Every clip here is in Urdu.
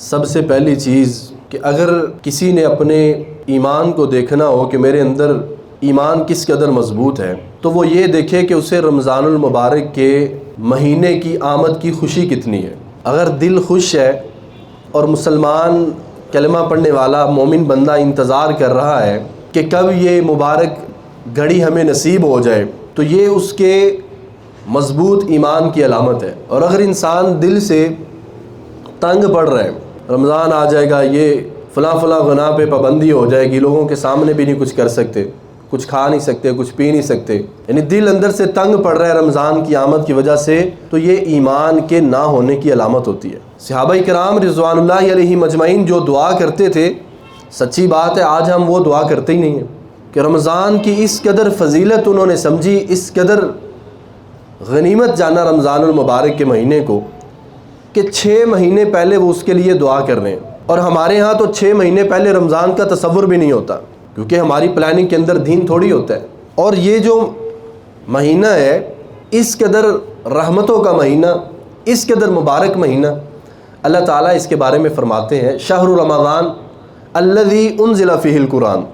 سب سے پہلی چیز کہ اگر کسی نے اپنے ایمان کو دیکھنا ہو کہ میرے اندر ایمان کس قدر مضبوط ہے، تو وہ یہ دیکھے کہ اسے رمضان المبارک کے مہینے کی آمد کی خوشی کتنی ہے۔ اگر دل خوش ہے اور مسلمان کلمہ پڑھنے والا مومن بندہ انتظار کر رہا ہے کہ کب یہ مبارک گھڑی ہمیں نصیب ہو جائے، تو یہ اس کے مضبوط ایمان کی علامت ہے۔ اور اگر انسان دل سے تنگ پڑ رہا ہے، رمضان آ جائے گا، یہ فلاں گناہ پہ پابندی ہو جائے گی، لوگوں کے سامنے بھی نہیں کچھ کر سکتے، کچھ کھا نہیں سکتے، کچھ پی نہیں سکتے، یعنی دل اندر سے تنگ پڑ رہا ہے رمضان کی آمد کی وجہ سے، تو یہ ایمان کے نہ ہونے کی علامت ہوتی ہے۔ صحابہ کرام رضوان اللہ علیہم اجمعین جو دعا کرتے تھے، سچی بات ہے آج ہم وہ دعا کرتے ہی نہیں ہیں کہ رمضان کی اس قدر فضیلت انہوں نے سمجھی، اس قدر غنیمت جانا رمضان المبارک کے مہینے کو کہ 6 مہینے پہلے وہ اس کے لیے دعا کر رہے ہیں۔ اور ہمارے ہاں تو 6 مہینے پہلے رمضان کا تصور بھی نہیں ہوتا، کیونکہ ہماری پلاننگ کے اندر دین تھوڑی ہوتا ہے۔ اور یہ جو مہینہ ہے، اس قدر رحمتوں کا مہینہ، اس قدر مبارک مہینہ، اللہ تعالیٰ اس کے بارے میں فرماتے ہیں شہر رمضان الذی انزل فیہ القرآن،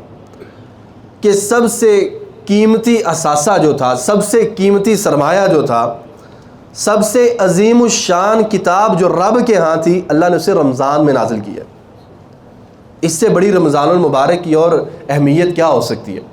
کہ سب سے قیمتی اثاثہ جو تھا، سب سے قیمتی سرمایہ جو تھا، سب سے عظیم الشان کتاب جو رب کے ہاں تھی، اللہ نے اسے رمضان میں نازل کیا۔ اس سے بڑی رمضان المبارک کی اور اہمیت کیا ہو سکتی ہے؟